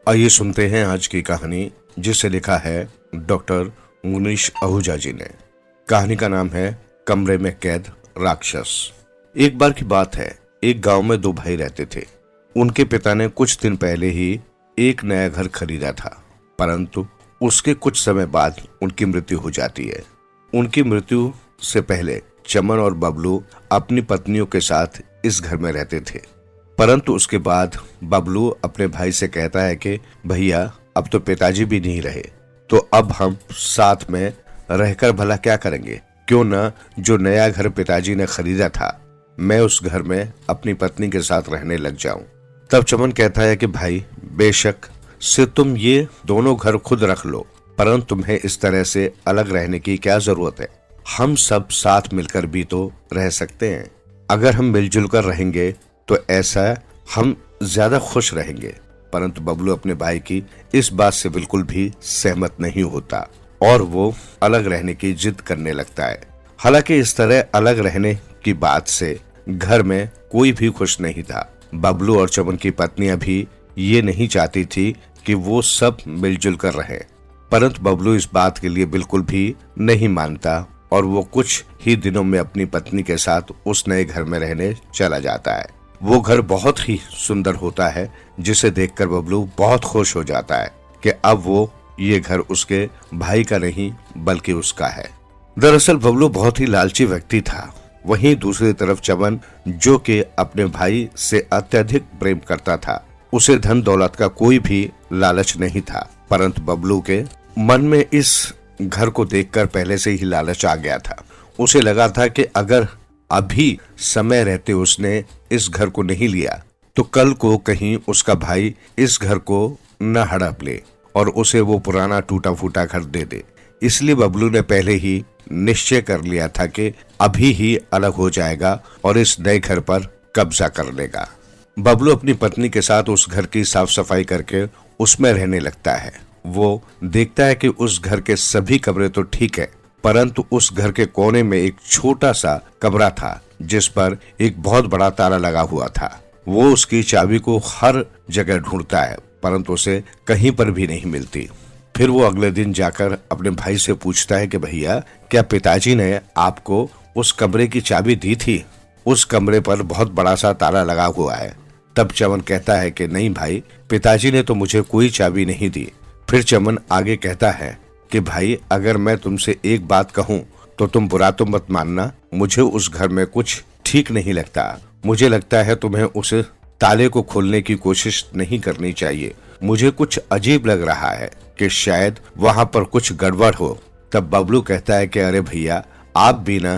आइए सुनते हैं आज की कहानी, जिसे लिखा है डॉक्टर मुनीश आहूजा जी ने। कहानी का नाम है कमरे में कैद राक्षस। एक बार की बात है, एक गांव में दो भाई रहते थे। उनके पिता ने कुछ दिन पहले ही एक नया घर खरीदा था, परंतु उसके कुछ समय बाद उनकी मृत्यु हो जाती है। उनकी मृत्यु से पहले चमन और बबलू अपनी पत्नियों के साथ इस घर में रहते थे, परंतु उसके बाद बबलू अपने भाई से कहता है कि भैया, अब तो पिताजी भी नहीं रहे, तो अब हम साथ में रहकर भला क्या करेंगे? क्यों ना जो नया घर पिताजी ने खरीदा था, मैं उस घर में अपनी पत्नी के साथ रहने लग जाऊं। तब चमन कहता है कि भाई, बेशक से तुम ये दोनों घर खुद रख लो, परंतु तुम्हें इस तरह से अलग रहने की क्या जरूरत है? हम सब साथ मिलकर भी तो रह सकते हैं। अगर हम मिलजुल कर रहेंगे तो ऐसा हम ज्यादा खुश रहेंगे। परंतु बबलू अपने भाई की इस बात से बिल्कुल भी सहमत नहीं होता और वो अलग रहने की जिद करने लगता है। हालांकि इस तरह अलग रहने की बात से घर में कोई भी खुश नहीं था। बबलू और चमन की पत्नियां भी ये नहीं चाहती थी कि वो सब मिलजुल कर रहे, परंतु बबलू इस बात के लिए बिल्कुल भी नहीं मानता और वो कुछ ही दिनों में अपनी पत्नी के साथ उस नए घर में रहने चला जाता है। वो घर बहुत ही सुंदर होता है, जिसे देखकर बबलू बहुत खुश हो जाता है कि अब वो ये घर उसके भाई का नहीं बल्कि उसका है। दरअसल बबलू बहुत ही लालची व्यक्ति था। वहीं दूसरी तरफ चमन, जो कि अपने भाई से अत्यधिक प्रेम करता था, उसे धन दौलत का कोई भी लालच नहीं था, परंतु बबलू के मन में इस घर को देखकर पहले से ही लालच आ गया था। उसे लगा था कि अगर अभी समय रहते उसने इस घर को नहीं लिया तो कल को कहीं उसका भाई इस घर को न हड़प ले और उसे वो पुराना टूटा फूटा घर दे दे। इसलिए बबलू ने पहले ही निश्चय कर लिया था कि अभी ही अलग हो जाएगा और इस नए घर पर कब्जा कर लेगा। बबलू अपनी पत्नी के साथ उस घर की साफ सफाई करके उसमें रहने लगता है। वो देखता है कि उस घर के सभी कमरे तो ठीक है, परंतु उस घर के कोने में एक छोटा सा कमरा था जिस पर एक बहुत बड़ा ताला लगा हुआ था। वो उसकी चाबी को हर जगह ढूंढता है, परंतु उसे कहीं पर भी नहीं मिलती। फिर वो अगले दिन जाकर अपने भाई से पूछता है कि भैया, क्या पिताजी ने आपको उस कमरे की चाबी दी थी? उस कमरे पर बहुत बड़ा सा ताला लगा हुआ है। तब चमन कहता है कि नहीं भाई, पिताजी ने तो मुझे कोई चाबी नहीं दी। फिर चमन आगे कहता है कि भाई, अगर मैं तुमसे एक बात कहूँ तो तुम बुरा तो मत मानना। मुझे उस घर में कुछ ठीक नहीं लगता। मुझे लगता है तुम्हें उस ताले को खोलने की कोशिश नहीं करनी चाहिए। मुझे कुछ अजीब लग रहा है कि शायद वहाँ पर कुछ गड़बड़ हो। तब बबलू कहता है कि अरे भैया, आप भी ना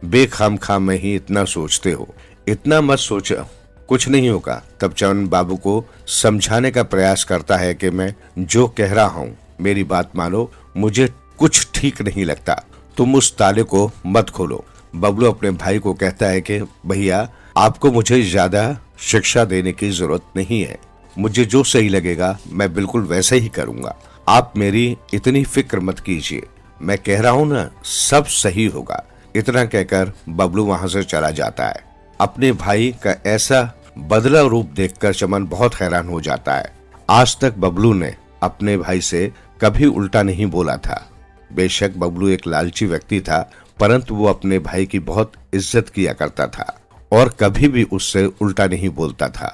बेखाम में ही इतना सोचते हो। इतना मत सोचो, कुछ नहीं होगा। तब चमन बाबू को समझाने का प्रयास करता है कि मैं जो कह रहा हूँ, मेरी बात मानो, मुझे कुछ ठीक नहीं लगता, तुम उस ताले को मत खोलो। बबलू अपने भाई को कहता है कि भैया, आपको मुझे ज्यादा शिक्षा देने की जरूरत नहीं है। मुझे जो सही लगेगा मैं बिल्कुल वैसे ही करूंगा। आप मेरी इतनी फिक्र मत कीजिए, मैं कह रहा हूँ ना, सब सही होगा। इतना कहकर बबलू वहां से चला जाता है। अपने भाई का ऐसा बदला रूप देखकर चमन बहुत हैरान हो जाता है। आज तक बबलू ने अपने भाई से कभी उल्टा नहीं बोला था। बेशक बबलू एक लालची व्यक्ति था, परंतु वो अपने भाई की बहुत इज्जत किया करता था और कभी भी उससे उल्टा नहीं बोलता था।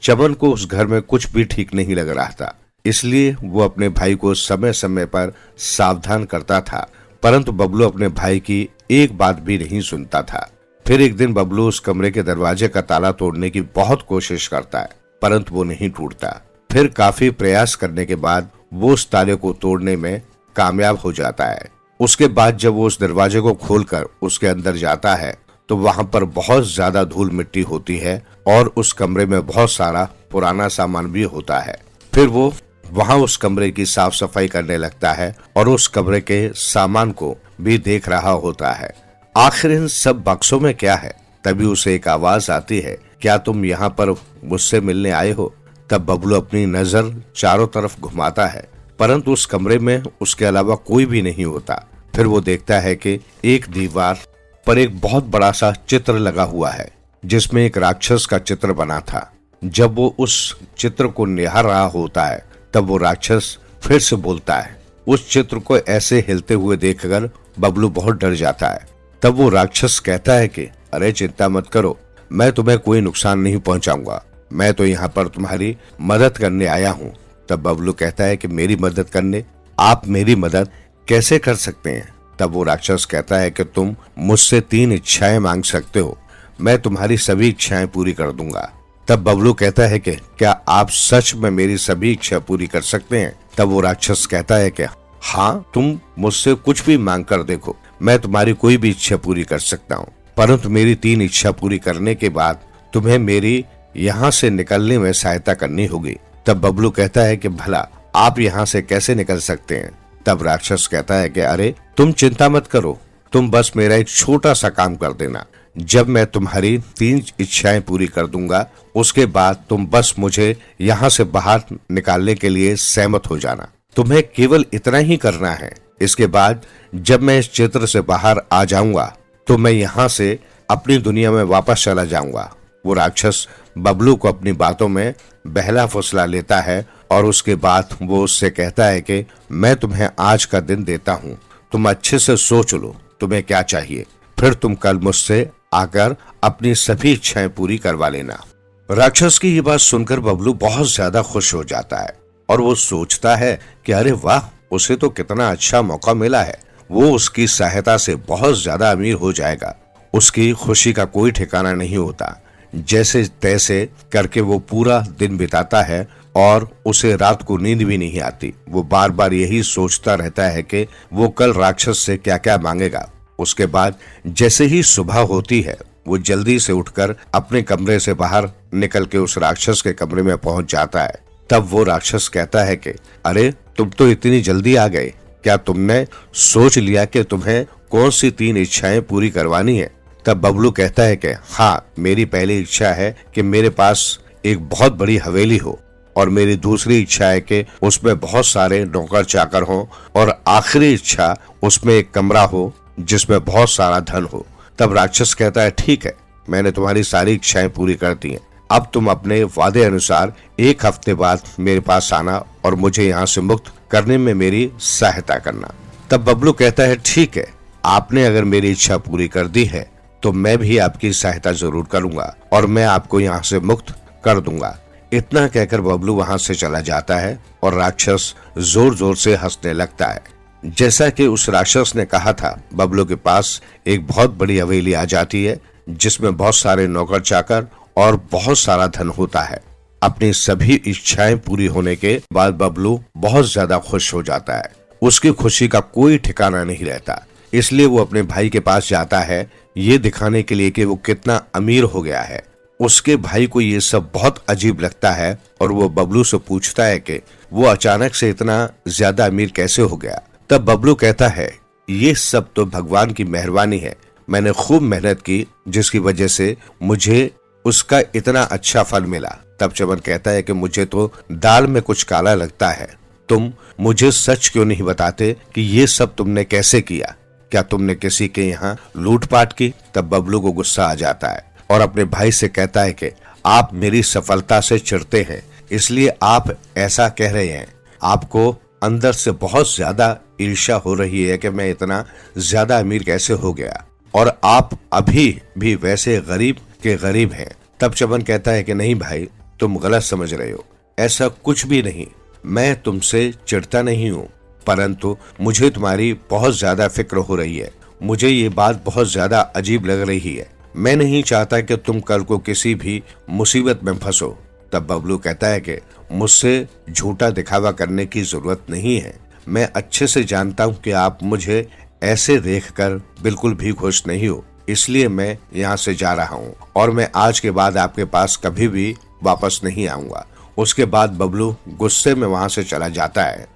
चमन को उस घर में कुछ भी ठीक नहीं लग रहा था, इसलिए वो अपने भाई को समय समय पर सावधान करता था, परंतु बबलू अपने भाई की एक बात भी नहीं सुनता था। फिर एक दिन बबलू उस कमरे के दरवाजे का ताला तोड़ने की बहुत कोशिश करता है, परंतु वो नहीं टूटता। फिर काफी प्रयास करने के बाद वो उस ताले को तोड़ने में कामयाब हो जाता है। उसके बाद जब वो उस दरवाजे को खोलकर उसके अंदर जाता है तो वहां पर बहुत ज्यादा धूल मिट्टी होती है और उस कमरे में बहुत सारा पुराना सामान भी होता है। फिर वो वहां उस कमरे की साफ सफाई करने लगता है और उस कमरे के सामान को भी देख रहा होता है। आखिर इन सब बक्सों में क्या है? तभी उसे एक आवाज आती है, क्या तुम यहाँ पर मुझसे मिलने आए हो? तब बबलू अपनी नजर चारों तरफ घुमाता है, परंतु उस कमरे में उसके अलावा कोई भी नहीं होता। फिर वो देखता है कि एक दीवार पर एक बहुत बड़ा सा चित्र लगा हुआ है, जिसमें एक राक्षस का चित्र बना था। जब वो उस चित्र को निहार रहा होता है तब वो राक्षस फिर से बोलता है। उस चित्र को ऐसे हिलते हुए देखकर बबलू बहुत डर जाता है। तब वो राक्षस कहता है कि अरे चिंता मत करो, मैं तुम्हें कोई नुकसान नहीं पहुंचाऊंगा, मैं तो यहाँ पर तुम्हारी मदद करने आया हूँ। तब बबलू कहता है कि मेरी मदद करने? आप मेरी मदद कैसे कर सकते हैं? तब वो राक्षस कहता है कि तुम मुझसे 3 इच्छाएं मांग सकते हो, मैं तुम्हारी सभी इच्छाएं पूरी कर दूंगा। तब बबलू कहता है कि क्या आप सच में मेरी सभी इच्छा पूरी कर सकते हैं? तब वो राक्षस कहता है कि हाँ, तुम मुझसे कुछ भी मांग कर देखो, मैं तुम्हारी कोई भी इच्छा पूरी कर सकता हूँ, परंतु मेरी 3 इच्छा पूरी करने के बाद तुम्हें मेरी यहाँ से निकलने में सहायता करनी होगी। तब बबलू कहता है कि भला आप यहाँ से कैसे निकल सकते हैं? तब राक्षस कहता है कि अरे तुम चिंता मत करो, तुम बस मेरा एक छोटा सा काम कर देना। जब मैं तुम्हारी 3 इच्छाएं पूरी कर दूंगा, उसके बाद तुम बस मुझे यहाँ से बाहर निकालने के लिए सहमत हो जाना। तुम्हें केवल इतना ही करना है। इसके बाद जब मैं इस चित्र से बाहर आ जाऊंगा तो मैं यहाँ से अपनी दुनिया में वापस चला जाऊंगा। वो राक्षस बबलू को अपनी बातों में बहला फुसला लेता है और उसके बाद वो उससे कहता है कि मैं तुम्हें आज का दिन देता हूँ, तुम अच्छे से सोच लो तुम्हें क्या चाहिए, फिर तुम कल मुझसे आकर अपनी सभी इच्छाएं पूरी करवा लेना। राक्षस की ये बात सुनकर बबलू बहुत ज्यादा खुश हो जाता है और वो सोचता है कि अरे वाह, उसे तो कितना अच्छा मौका मिला है, वो उसकी सहायता से बहुत ज्यादा अमीर हो जाएगा। उसकी खुशी का कोई ठिकाना नहीं होता। जैसे तैसे करके वो पूरा दिन बिताता है और उसे रात को नींद भी नहीं आती। वो बार बार यही सोचता रहता है कि वो कल राक्षस से क्या क्या मांगेगा। उसके बाद जैसे ही सुबह होती है, वो जल्दी से उठकर अपने कमरे से बाहर निकल के उस राक्षस के कमरे में पहुंच जाता है। तब वो राक्षस कहता है कि अरे तुम तो इतनी जल्दी आ गए, क्या तुमने सोच लिया कि तुम्हें कौन सी 3 इच्छाएं पूरी करवानी है? तब बबलू कहता है कि हाँ, मेरी पहली इच्छा है कि मेरे पास एक बहुत बड़ी हवेली हो, और मेरी दूसरी इच्छा है कि उसमें बहुत सारे नौकर चाकर हों, और आखिरी इच्छा उसमें एक कमरा हो जिसमें बहुत सारा धन हो। तब राक्षस कहता है ठीक है, मैंने तुम्हारी सारी इच्छाएं पूरी कर दी हैं, अब तुम अपने वादे अनुसार 1 हफ्ते बाद मेरे पास आना और मुझे यहाँ से मुक्त करने में मेरी सहायता करना। तब बबलू कहता है ठीक है, आपने अगर मेरी इच्छा पूरी कर दी है तो मैं भी आपकी सहायता जरूर करूंगा और मैं आपको यहाँ से मुक्त कर दूंगा। इतना कहकर बबलू वहां से चला जाता है और राक्षस जोर जोर से हंसने लगता है। जैसा कि उस राक्षस ने कहा था, बबलू के पास एक बहुत बड़ी हवेली आ जाती है जिसमें बहुत सारे नौकर चाकर और बहुत सारा धन होता है। अपनी सभी इच्छाएं पूरी होने के बाद बबलू बहुत ज्यादा खुश हो जाता है। उसकी खुशी का कोई ठिकाना नहीं रहता। इसलिए वो अपने भाई के पास जाता है, ये दिखाने के लिए कि वो कितना अमीर हो गया है। उसके भाई को ये सब बहुत अजीब लगता है और वो बबलू से पूछता है कि वो अचानक से इतना ज्यादा अमीर कैसे हो गया। तब बबलू कहता है, ये सब तो भगवान की मेहरबानी है, मैंने खूब मेहनत की जिसकी वजह से मुझे उसका इतना अच्छा फल मिला। तब चमन कहता है कि मुझे तो दाल में कुछ काला लगता है, तुम मुझे सच क्यों नहीं बताते कि ये सब तुमने कैसे किया? क्या तुमने किसी के यहाँ लूटपाट की? तब बबलू को गुस्सा आ जाता है और अपने भाई से कहता है कि आप मेरी सफलता से चिढ़ते हैं, इसलिए आप ऐसा कह रहे हैं। आपको अंदर से बहुत ज्यादा ईर्ष्या हो रही है कि मैं इतना ज्यादा अमीर कैसे हो गया, और आप अभी भी वैसे गरीब के गरीब हैं। तब चमन कहता है कि नहीं भाई, तुम गलत समझ रहे हो, ऐसा कुछ भी नहीं, मैं तुमसे चिढ़ता नहीं हूँ, परंतु मुझे तुम्हारी बहुत ज्यादा फिक्र हो रही है। मुझे ये बात बहुत ज्यादा अजीब लग रही है। मैं नहीं चाहता कि तुम कल को किसी भी मुसीबत में फंसो। तब बबलू कहता है कि मुझसे झूठा दिखावा करने की जरूरत नहीं है। मैं अच्छे से जानता हूँ कि आप मुझे ऐसे देखकर बिल्कुल भी खुश नहीं हो, इसलिए मैं यहाँ से जा रहा हूँ और मैं आज के बाद आपके पास कभी भी वापस नहीं आऊंगा। उसके बाद बबलू गुस्से में वहां से चला जाता है।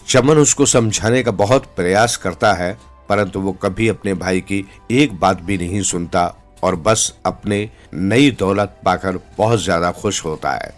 चमन उसको समझाने का बहुत प्रयास करता है, परंतु वो कभी अपने भाई की एक बात भी नहीं सुनता और बस अपने नई दौलत पाकर बहुत ज्यादा खुश होता है।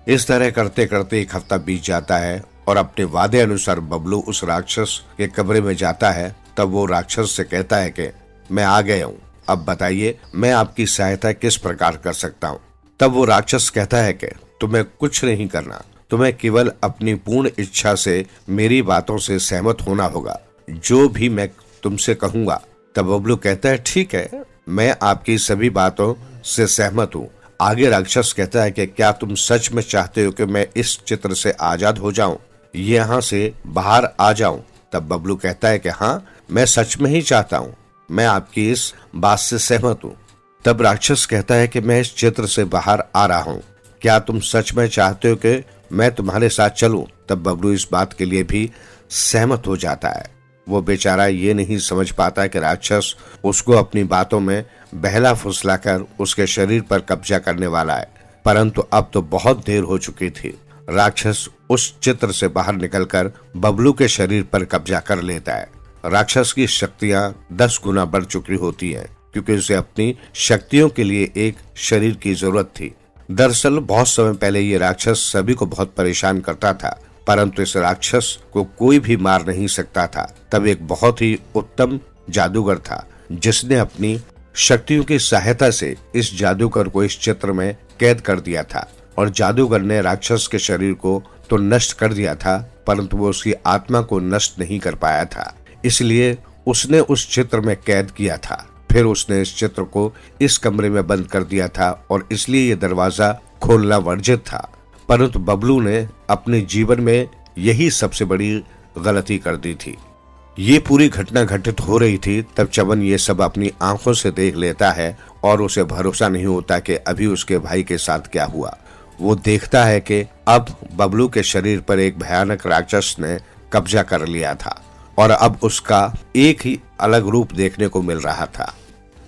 इस तरह करते करते 1 हफ्ता बीत जाता है और अपने वादे अनुसार बबलू उस राक्षस के कमरे में जाता है। तब वो राक्षस से कहता है कि मैं आ गया हूँ, अब बताइए मैं आपकी सहायता किस प्रकार कर सकता हूँ। तब वो राक्षस कहता है कि तुम्हें कुछ नहीं करना, तुम्हें केवल अपनी पूर्ण इच्छा से मेरी बातों से सहमत होना होगा, जो भी मैं तुमसे कहूंगा। तब बबलू कहता है ठीक है, मैं आपकी सभी बातों से सहमत हूँ। आगे राक्षस कहता है कि क्या तुम सच में चाहते हो कि मैं इस चित्र से आजाद हो जाऊं, यहाँ से बाहर आ जाऊं? तब बबलू कहता है कि हाँ, मैं सच में ही चाहता हूँ, मैं आपकी इस बात से सहमत हूँ। तब राक्षस कहता है कि मैं इस चित्र से बाहर आ रहा हूँ, क्या तुम सच में चाहते हो कि मैं तुम्हारे साथ चलूं? तब बबलू इस बात के लिए भी सहमत हो जाता है। वो बेचारा ये नहीं समझ पाता कि राक्षस उसको अपनी बातों में बहला फुसलाकर उसके शरीर पर कब्जा करने वाला है, परंतु अब तो बहुत देर हो चुकी थी। राक्षस उस चित्र से बाहर निकलकर बबलू के शरीर पर कब्जा कर लेता है। राक्षस की शक्तियां 10 गुना बढ़ चुकी होती हैं, क्योंकि उसे अपनी शक्तियों के लिए एक शरीर की जरूरत थी। दरअसल बहुत समय पहले ये राक्षस सभी को बहुत परेशान करता था, परंतु इस राक्षस को कोई भी मार नहीं सकता था। तब एक बहुत ही उत्तम जादूगर था, जिसने अपनी शक्तियों की सहायता से इस जादूगर को इस चित्र में कैद कर दिया था। और जादूगर ने राक्षस के शरीर को तो नष्ट कर दिया था, परंतु वो उसकी आत्मा को नष्ट नहीं कर पाया था, इसलिए उसने उस चित्र में कैद किया था। फिर उसने इस चित्र को इस कमरे में बंद कर दिया था और इसलिए ये दरवाजा खोलना वर्जित था। परंतु बबलू ने अपने जीवन में यही सबसे बड़ी गलती कर दी थी। ये पूरी घटना घटित हो रही थी, तब चमन ये सब अपनी आंखों से देख लेता है और उसे भरोसा नहीं होता कि अभी उसके भाई के साथ क्या हुआ। वो देखता है कि अब बबलू के शरीर पर एक भयानक राक्षस ने कब्जा कर लिया था और अब उसका एक ही अलग रूप देखने को मिल रहा था।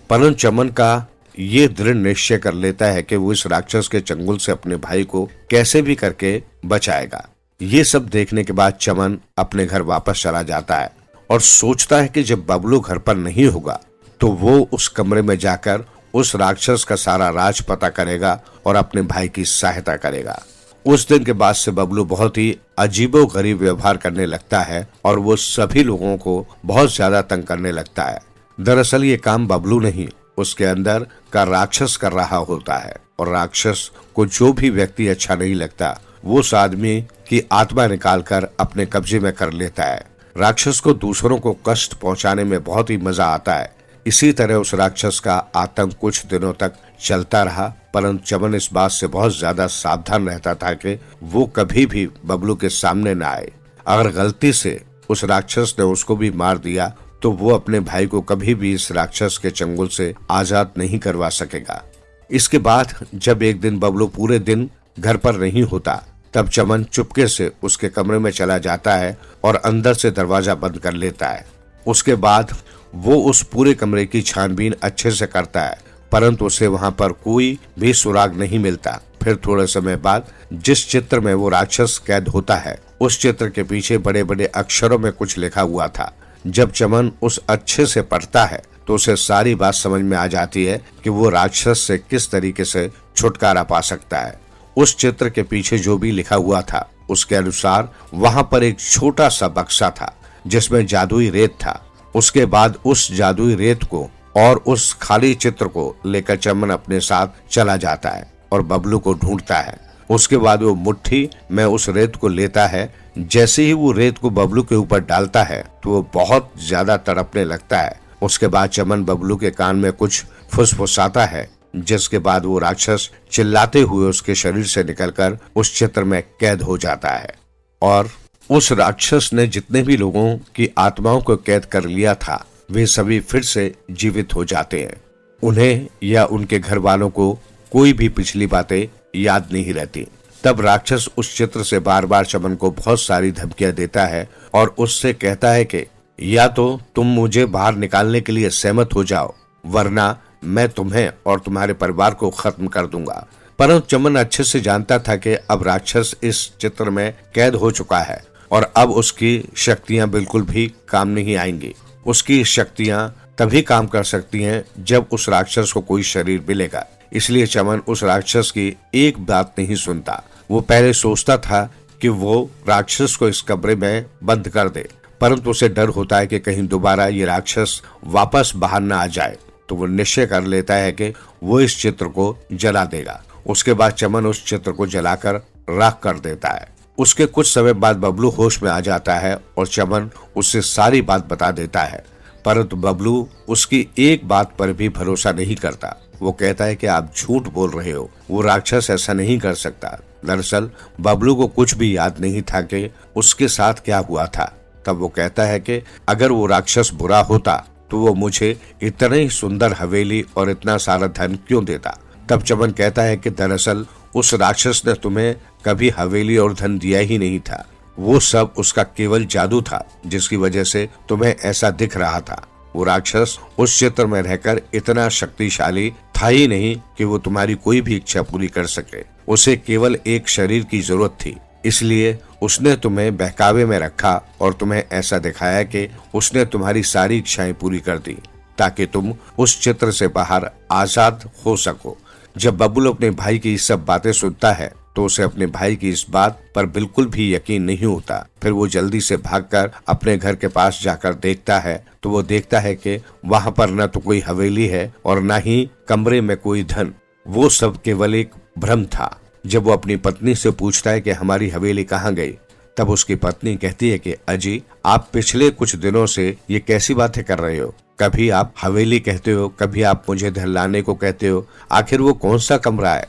परंतु चमन का ये दृढ़ निश्चय कर लेता है कि वो इस राक्षस के चंगुल से अपने भाई को कैसे भी करके बचाएगा। ये सब देखने के बाद चमन अपने घर वापस चला जाता है और सोचता है कि जब बबलू घर पर नहीं होगा तो वो उस कमरे में जाकर उस राक्षस का सारा राज पता करेगा और अपने भाई की सहायता करेगा। उस दिन के बाद से बबलू बहुत ही अजीबोगरीब व्यवहार करने लगता है और वो सभी लोगों को बहुत ज्यादा तंग करने लगता है। दरअसल ये काम बबलू नहीं, उसके अंदर का राक्षस कर रहा होता है और राक्षस को जो भी व्यक्ति अच्छा नहीं लगता वो उस आदमी की आत्मा निकालकर अपने कब्जे में कर लेता है। राक्षस को दूसरों को कष्ट पहुंचाने में बहुत ही मजा आता है। इसी तरह उस राक्षस का आतंक कुछ दिनों तक चलता रहा, परंतु चमन इस बात से बहुत ज्यादा सावधान रहता था कि वो कभी भी बबलू के सामने न आए। अगर गलती से उस राक्षस ने उसको भी मार दिया तो वो अपने भाई को कभी भी इस राक्षस के चंगुल से आजाद नहीं करवा सकेगा। इसके बाद जब एक दिन बबलू पूरे दिन घर पर नहीं होता, तब चमन चुपके से उसके कमरे में चला जाता है और अंदर से दरवाजा बंद कर लेता है। उसके बाद वो उस पूरे कमरे की छानबीन अच्छे से करता है, परंतु उसे वहां पर कोई भी सुराग नहीं मिलता। फिर थोड़े समय बाद जिस चित्र में वो राक्षस कैद होता है, उस चित्र के पीछे बड़े बड़े अक्षरों में कुछ लिखा हुआ था। जब चमन उस अच्छे से पढ़ता है तो उसे सारी बात समझ में आ जाती है कि वो राक्षस से किस तरीके से छुटकारा पा सकता है। उस चित्र के पीछे जो भी लिखा हुआ था उसके अनुसार वहां पर एक छोटा सा बक्सा था जिसमें जादुई रेत था। उसके बाद उस जादुई रेत को और उस खाली चित्र को लेकर चमन अपने साथ चला जाता है और बबलू को ढूंढता है। उसके बाद वो मुट्ठी में उस रेत को लेता है। जैसे ही वो रेत को बबलू के ऊपर डालता है तो वो बहुत ज्यादा तड़पने लगता है। उसके बाद चमन बबलू के कान में कुछ फुसफुसाता है, जिसके बाद वो राक्षस चिल्लाते हुए उसके शरीर से निकलकर उस चित्र में कैद हो जाता है और उस राक्षस ने जितने भी लोगों की आत्माओं को कैद कर लिया था वे सभी फिर से जीवित हो जाते हैं। उन्हें या उनके घर वालों को कोई भी पिछली बातें याद नहीं रहती। तब राक्षस उस चित्र से बार बार चमन को बहुत सारी धमकियां देता है और उससे कहता है कि या तो तुम मुझे बाहर निकालने के लिए सहमत हो जाओ, वरना मैं तुम्हें और तुम्हारे परिवार को खत्म कर दूंगा। परंतु चमन अच्छे से जानता था कि अब राक्षस इस चित्र में कैद हो चुका है और अब उसकी शक्तियां बिल्कुल भी काम नहीं आएंगी। उसकी शक्तियां तभी काम कर सकती हैं जब उस राक्षस को कोई शरीर मिलेगा। इसलिए चमन उस राक्षस की एक बात नहीं सुनता। वो पहले सोचता था कि वो राक्षस को इस कमरे में बंद कर दे, परंतु उसे डर होता है कि कहीं दोबारा ये राक्षस वापस बाहर न आ जाए, तो वो निश्चय कर लेता है कि वो इस चित्र को जला देगा। उसके बाद चमन उस चित्र को जलाकर राख कर देता है। उसके कुछ समय बाद बबलू होश में आ जाता है और चमन उससे सारी बात बता देता है, परंतु बबलू उसकी एक बात पर भी भरोसा नहीं करता। वो कहता है कि आप झूठ बोल रहे हो, वो राक्षस ऐसा नहीं कर सकता। दरअसल बबलू को कुछ भी याद नहीं था कि उसके साथ क्या हुआ था। तब वो कहता है कि अगर वो राक्षस बुरा होता तो वो मुझे इतनी सुंदर हवेली और इतना सारा धन क्यों देता। तब चमन कहता है कि दरअसल उस राक्षस ने तुम्हें कभी हवेली और धन दिया ही नहीं था, वो सब उसका केवल जादू था जिसकी वजह से तुम्हें ऐसा दिख रहा था। वो राक्षस उस क्षेत्र में रहकर इतना शक्तिशाली था ही नहीं कि वो तुम्हारी कोई भी इच्छा पूरी कर सके। उसे केवल एक शरीर की जरूरत थी, इसलिए उसने तुम्हें बहकावे में रखा और तुम्हें ऐसा दिखाया कि उसने तुम्हारी सारी इच्छाएं पूरी कर दी ताकि तुम उस चित्र से बाहर आजाद हो सको। जब बबलू अपने भाई की सब बातें सुनता है तो उसे अपने भाई की इस बात पर बिल्कुल भी यकीन नहीं होता। फिर वो जल्दी से भागकर अपने घर के पास जाकर देखता है तो वो देखता है कि वहाँ पर न तो कोई हवेली है और न ही कमरे में कोई धन, वो सब केवल एक भ्रम था। जब वो अपनी पत्नी से पूछता है कि हमारी हवेली कहाँ गई, तब उसकी पत्नी कहती है कि अजी, आप पिछले कुछ दिनों से ये कैसी बातें कर रहे हो। कभी आप हवेली कहते हो, कभी आप मुझे धन लाने को कहते हो। आखिर वो कौन सा कमरा है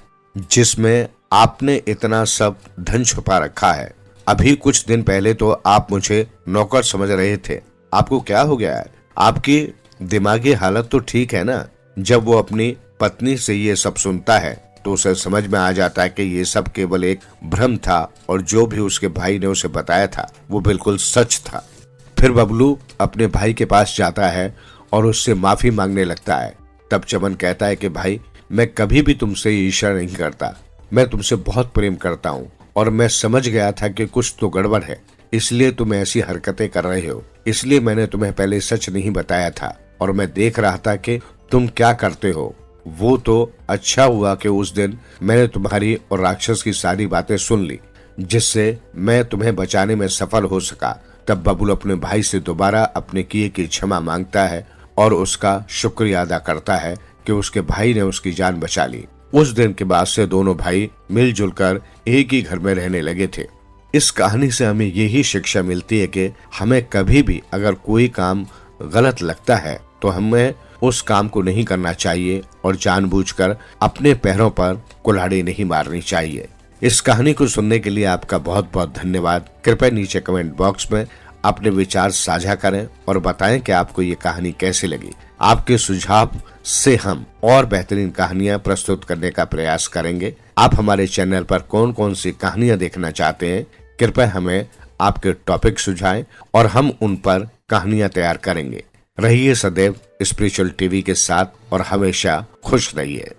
जिसमें आपने इतना सब धन छुपा रखा है। अभी कुछ दिन पहले तो आप मुझे नौकर समझ रहे थे, आपको क्या हो गया है? आपकी दिमागी हालत तो ठीक है ना। जब वो अपनी पत्नी से ये सब सुनता है तो उसे समझ में आ जाता है कि ये सब केवल एक भ्रम था और जो भी उसके भाई ने उसे बताया था वो बिल्कुल सच था। फिर बबलू अपने भाई के पास जाता है और उससे माफी मांगने लगता है। तब चमन कहता है कि भाई, मैं कभी भी तुमसे ईर्ष्या नहीं करता, मैं तुमसे बहुत प्रेम करता हूँ और मैं समझ गया था कि कुछ तो गड़बड़ है, इसलिए तुम ऐसी हरकतें कर रहे हो। इसलिए मैंने तुम्हें पहले सच नहीं बताया था और मैं देख रहा था कि तुम क्या करते हो। वो तो अच्छा हुआ कि उस दिन मैंने तुम्हारी और राक्षस की सारी बातें सुन ली, जिससे मैं तुम्हें बचाने में सफल हो सका। तब बबलू अपने भाई से दोबारा अपने किए की क्षमा मांगता है और उसका शुक्रिया अदा करता है कि उसके भाई ने उसकी जान बचा ली। उस दिन के बाद से दोनों भाई मिलजुल कर एक ही घर में रहने लगे थे। इस कहानी से हमें यही शिक्षा मिलती है कि हमें कभी भी अगर कोई काम गलत लगता है तो हमें उस काम को नहीं करना चाहिए और जानबूझकर अपने पैरों पर कुल्हाड़ी नहीं मारनी चाहिए। इस कहानी को सुनने के लिए आपका बहुत बहुत धन्यवाद। कृपया नीचे कमेंट बॉक्स में अपने विचार साझा करें और बताएं कि आपको ये कहानी कैसी लगी। आपके सुझाव से हम और बेहतरीन कहानियां प्रस्तुत करने का प्रयास करेंगे। आप हमारे चैनल पर कौन कौन सी कहानियां देखना चाहते हैं, कृपया हमें आपके टॉपिक सुझाएं और हम उन पर कहानियां तैयार करेंगे। रहिए सदैव स्पिरिचुअल टीवी के साथ और हमेशा खुश रहिए।